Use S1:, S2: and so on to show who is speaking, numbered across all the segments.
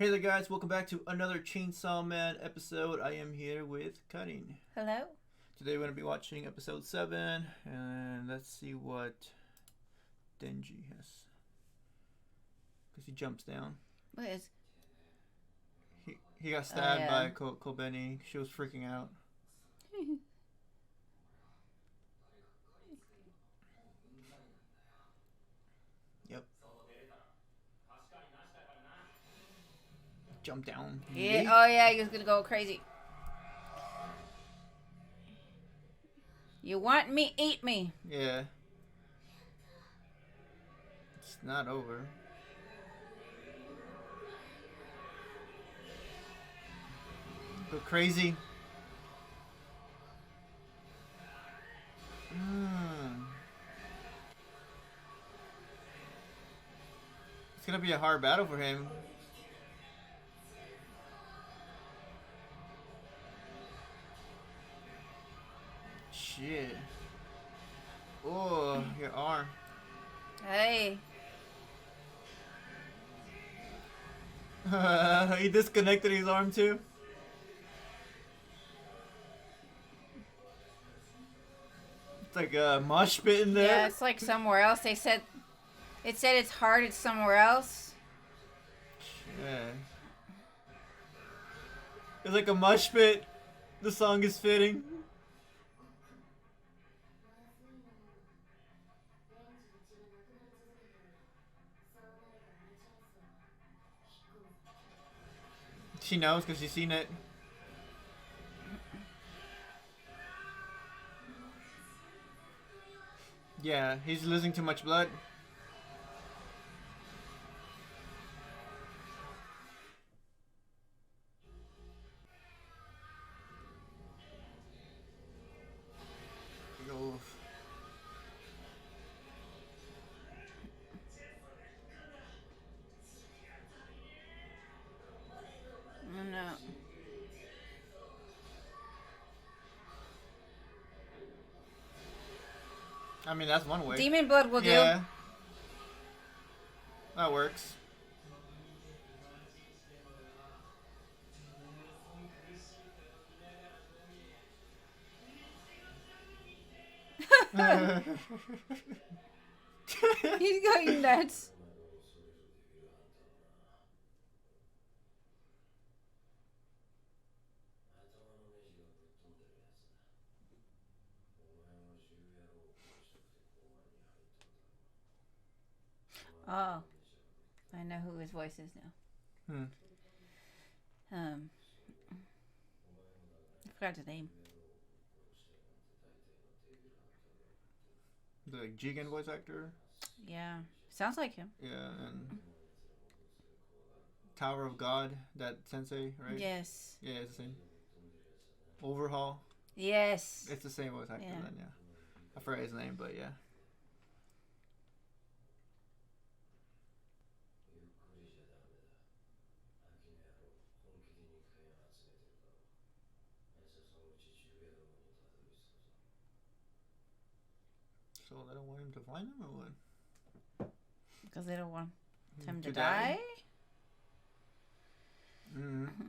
S1: Hey there, guys. Welcome back to another Chainsaw Man episode. I am here with Cutting.
S2: Hello.
S1: Today we're going to be watching episode 7, and let's see what Denji has. Because he jumps down.
S2: What is?
S1: He got stabbed
S2: yeah.
S1: by Kobeni. She was freaking out. Yep. Jump down.
S2: Yeah. Oh yeah, he was gonna go crazy. You want me? Eat me.
S1: Yeah. It's not over. Go crazy. It's gonna be a hard battle for him. Shit. Oh, your arm.
S2: Hey.
S1: He disconnected his arm too. It's like a mosh pit in there.
S2: Yeah, it's like somewhere else. It said it's hard. It's somewhere else.
S1: Yeah. It's like a mosh pit. The song is fitting. She knows because she's seen it. Yeah, he's losing too much blood. Oof.
S2: Oh no.
S1: I mean, that's one way.
S2: Demon blood will
S1: Yeah. That works.
S2: do. He's going nuts. Oh, I know who his voice is now. I forgot his name.
S1: The like, Jigen voice actor.
S2: Yeah, sounds like him.
S1: Yeah, and Tower of God, that sensei, right?
S2: Yes.
S1: Yeah, it's the same. Overhaul.
S2: Yes.
S1: It's the same voice actor then, yeah. I forgot his name, but yeah. So they don't want him to find him or what?
S2: Because they don't want him to
S1: To
S2: die?
S1: die? Mm-hmm.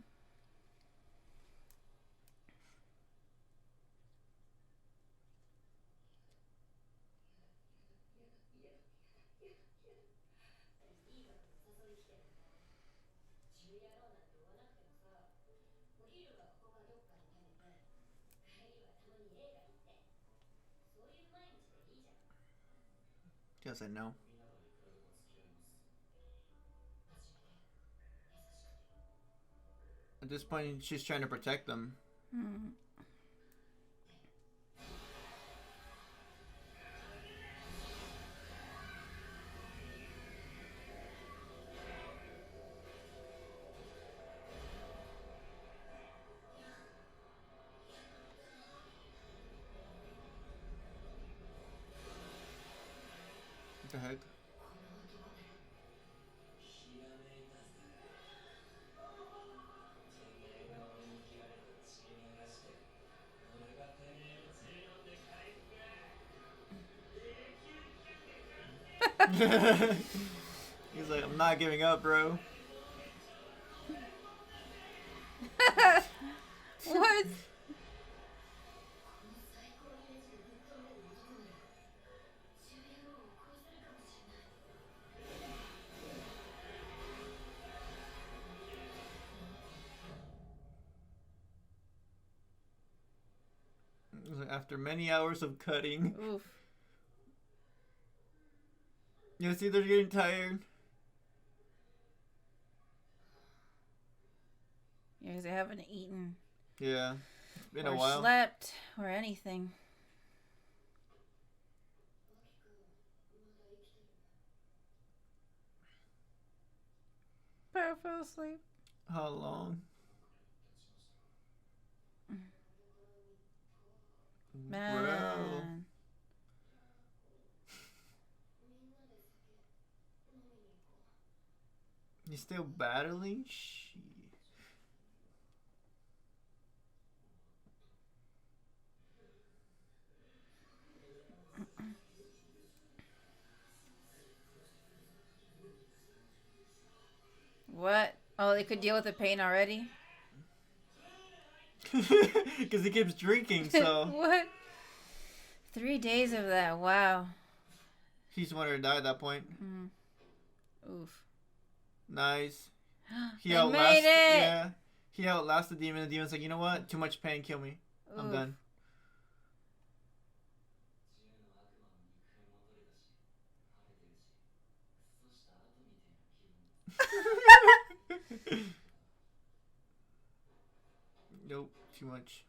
S1: Just said no. At this point, she's trying to protect them.
S2: Hmm.
S1: What the heck? He's like, I'm not giving up, bro.
S2: What?
S1: After many hours of cutting.
S2: Oof.
S1: You see, they're getting tired.
S2: Yeah, 'cause they haven't eaten.
S1: Yeah. It's been
S2: or
S1: a while.
S2: slept or anything. Better fell asleep.
S1: How long? Bro.
S2: Man.
S1: He's still battling? Shit.
S2: What? Oh, they could deal with the pain already?
S1: Because he keeps drinking, so.
S2: What? 3 days of that. Wow.
S1: He's wanted to die at that point.
S2: Mm. Oof.
S1: Nice. He
S2: They
S1: outlasted.
S2: made it!
S1: Yeah. He outlasted the demon. The demon's like, you know what? Too much pain. Kill me. I'm
S2: Oof.
S1: done. Nope. Too much.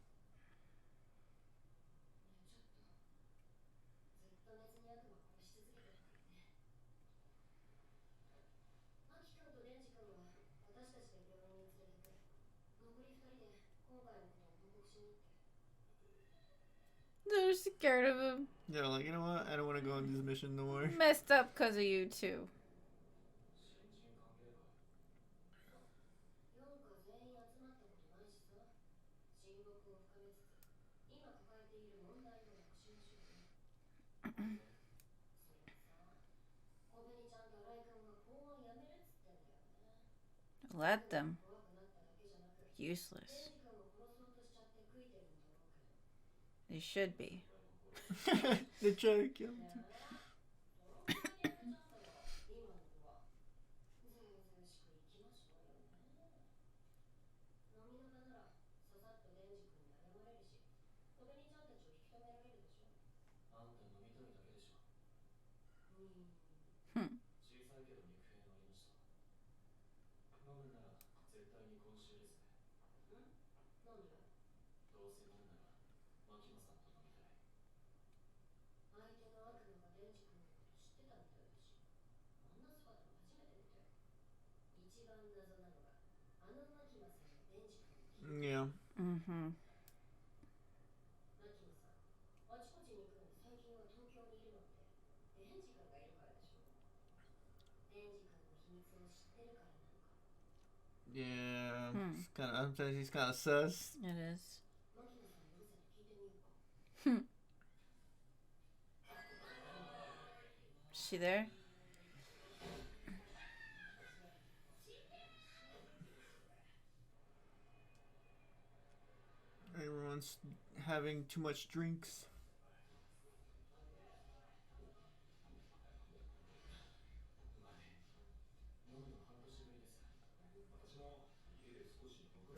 S2: They're scared of him.
S1: They're like, you know what? I don't want to go on this mission no more.
S2: Messed up because of you, too. Let them. Useless. They should be.
S1: They try to kill him. Yeah.
S2: Mm-hmm.
S1: Yeah. It's kind of. Sometimes he's kind of sus.
S2: It is. Is she there?
S1: Everyone's having too much drinks.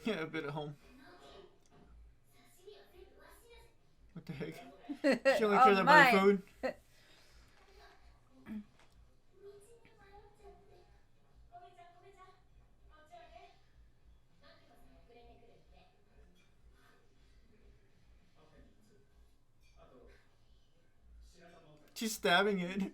S1: Yeah, a bit at home. What the heck? She only cares
S2: Oh,
S1: about her
S2: my.
S1: food. She's stabbing it.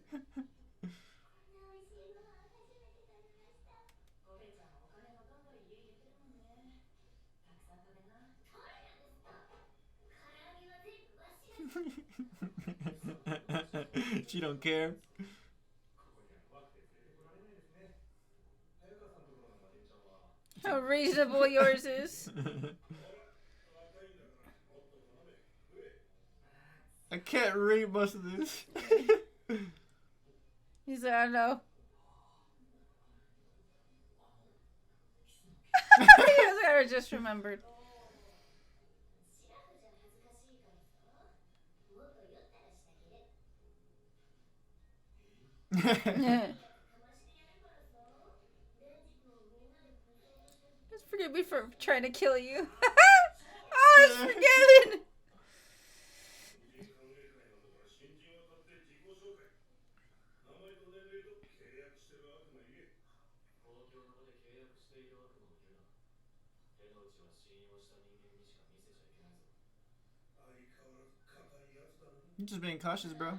S1: She don't care.
S2: How reasonable yours is.
S1: I can't read most of this.
S2: He's like, I know. He was like, I I just remembered. Just forgive me for trying to kill you. Oh, it's forgiven.
S1: You're just being cautious, bro.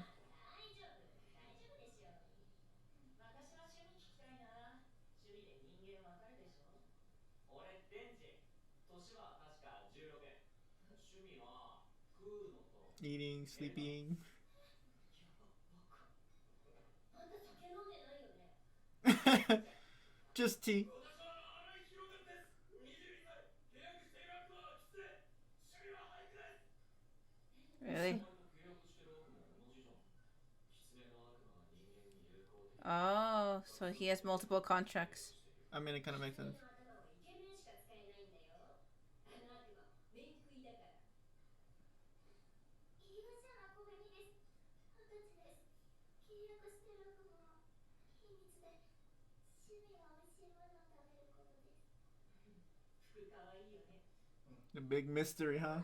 S1: Eating, sleeping. Just tea.
S2: Really? Oh, so he has multiple contracts.
S1: I mean, it kind of makes sense. The big mystery, huh?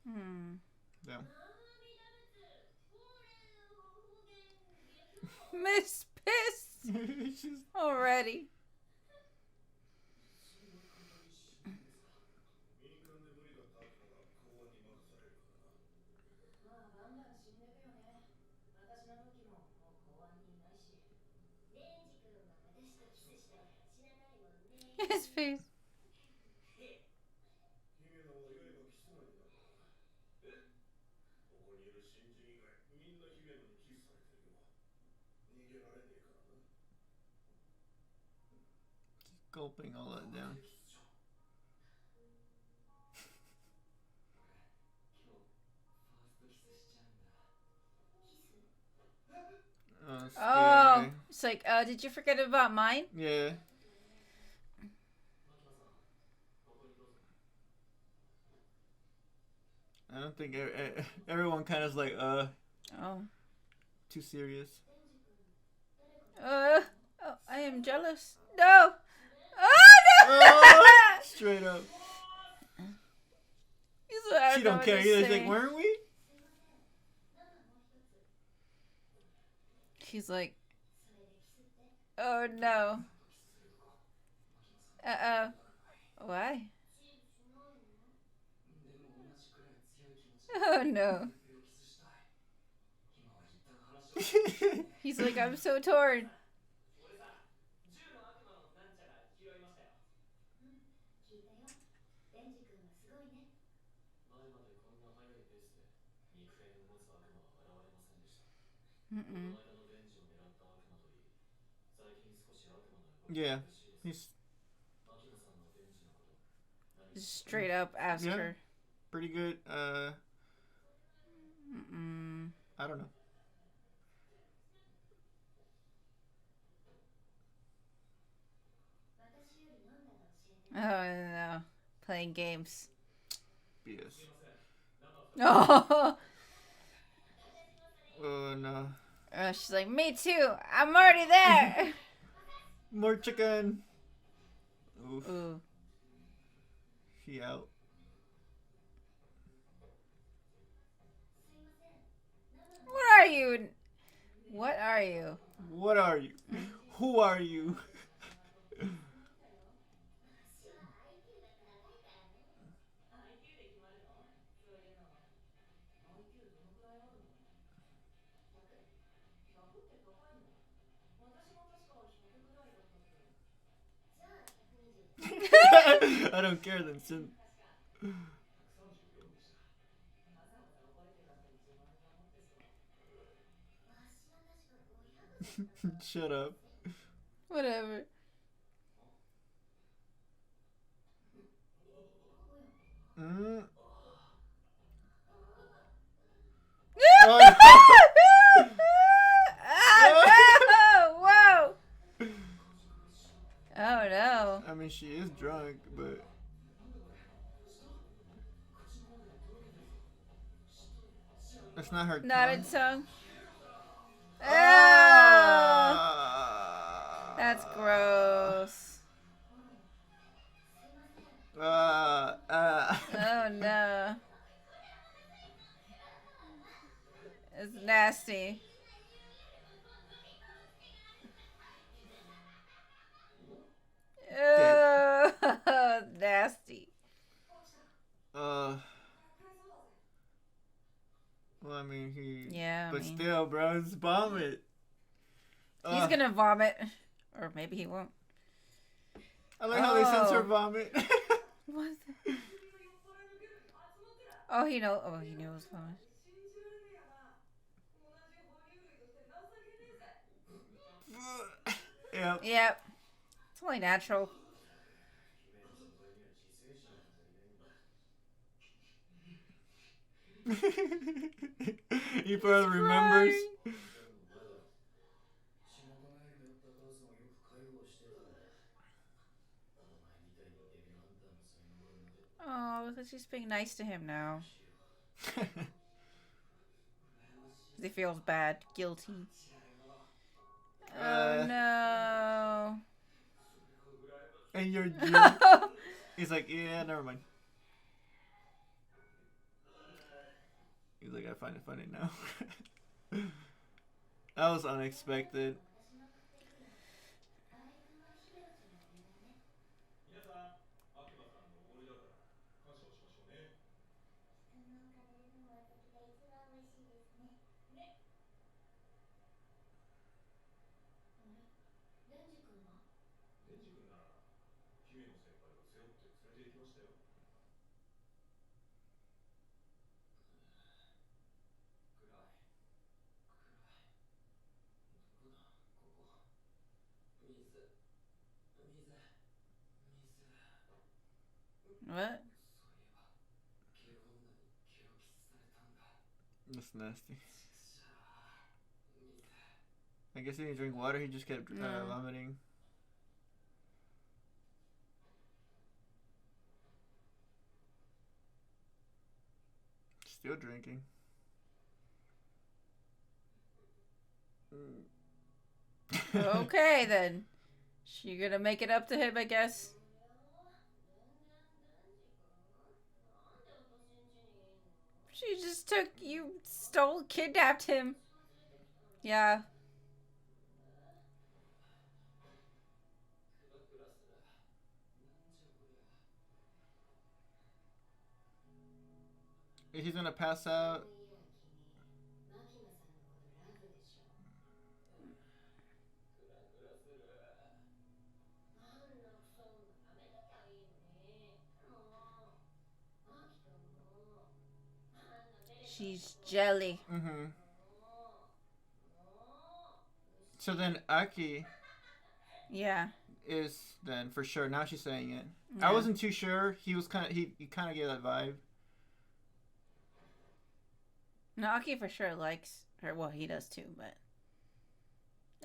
S2: Hmm.
S1: Yeah.
S2: Miss pissed
S1: She's
S2: already. His face.
S1: gulping all that down.
S2: Oh, it's like, did you forget about mine?
S1: Yeah. I don't think everyone kind of like,
S2: Oh.
S1: too serious.
S2: Oh, I am jealous. No. Oh, no.
S1: Oh, straight up.
S2: She
S1: don't care either. She's like, weren't we?
S2: He's like, oh no. Uh-oh. Why? Oh no. He's like, I'm so torn. Mm-mm.
S1: Yeah. He's
S2: straight up ask her.
S1: Pretty good.
S2: Mm-mm.
S1: I don't know.
S2: Oh no. Playing games.
S1: BS.
S2: Oh.
S1: Oh no.
S2: She's like, me too. I'm already there.
S1: More chicken. Oof.
S2: Ooh.
S1: She out.
S2: What are you? What are you?
S1: What are you? Who are you? I don't care then, Sim. Shut up.
S2: Whatever.
S1: Oh,
S2: no.
S1: I mean, she is drunk, but that's not her
S2: Not
S1: tongue.
S2: a tongue. Oh, that's
S1: Ah.
S2: gross.
S1: Ah.
S2: Oh no. It's nasty.
S1: Dead.
S2: Oh, nasty.
S1: Uh. Well, I mean,
S2: Yeah,
S1: but still, bro, it's vomit.
S2: He's gonna vomit. Or maybe he won't.
S1: I like how they censor
S2: Oh.
S1: vomit.
S2: What? Oh, he knows. Oh, he knows vomit.
S1: Yep.
S2: Yep. It's only natural.
S1: He probably remembers.
S2: Crying. Oh, because she's being nice to him now. He feels bad, guilty. Oh no.
S1: And you're he's like, yeah, never mind. He's like, I find it funny now. That was unexpected.
S2: What?
S1: That's nasty. I guess he didn't drink water. He just kept vomiting. Still drinking.
S2: Okay then. She gonna make it up to him, I guess. She just kidnapped him. Yeah.
S1: He's gonna pass out.
S2: She's jelly.
S1: Mm-hmm. So then Aki
S2: Yeah.
S1: is then for sure. Now she's saying it.
S2: Yeah.
S1: I wasn't too sure. He was he kind of gave that vibe.
S2: Naoki for sure likes her. Well, he does too, but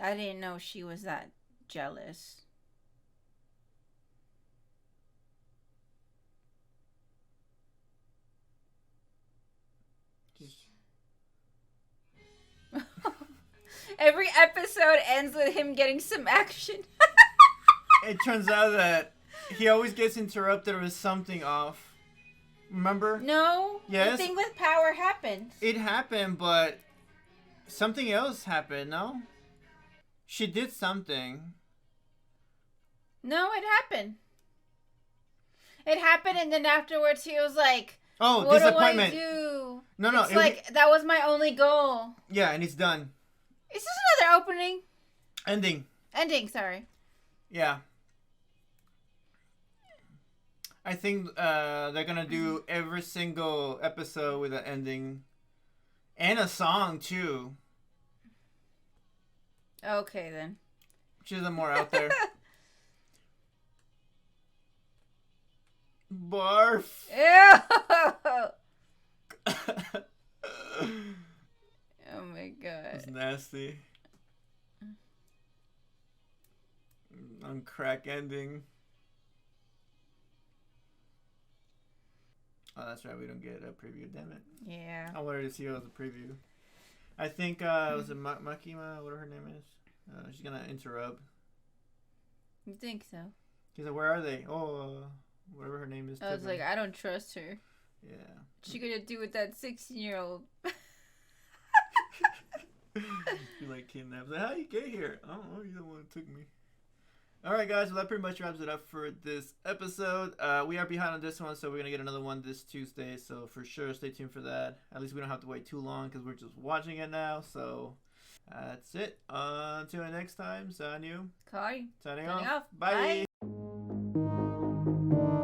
S2: I didn't know she was that jealous. Every episode ends with him getting some action.
S1: It turns out that he always gets interrupted with something off. Remember?
S2: No.
S1: Yes.
S2: The thing with power happened.
S1: It happened, but something else happened, no? She did something.
S2: No, it happened. It happened, and then afterwards he was like,
S1: "Oh,
S2: what
S1: disappointment."
S2: do I do?
S1: No,
S2: it's like that was my only goal.
S1: Yeah, and it's done.
S2: Is this another opening?
S1: Ending,
S2: sorry.
S1: Yeah. I think they're gonna do every single episode with an ending. And a song, too.
S2: Okay, then.
S1: Which is more out there. Barf!
S2: Ew! Oh my god.
S1: It's nasty. On crack ending. Oh, that's right. We don't get a preview. Damn it.
S2: Yeah.
S1: I wanted to see it as a preview. I think it was Makima, whatever her name is. She's gonna interrupt.
S2: You think so?
S1: She's like, "Where are they?" Oh, whatever her name is.
S2: I was like, I don't trust her.
S1: Yeah.
S2: She gonna do with that 16-year-old.
S1: She like kidnaps. Like, how you get here? I don't know. You the one who took me. All right, guys. Well, that pretty much wraps it up for this episode. We are behind on this one, so we're gonna get another one this Tuesday. So for sure, stay tuned for that. At least we don't have to wait too long because we're just watching it now. So that's it. Until next time, Sanyu.
S2: Kai.
S1: Signing
S2: Signing
S1: off.
S2: off.
S1: Bye.
S2: Bye.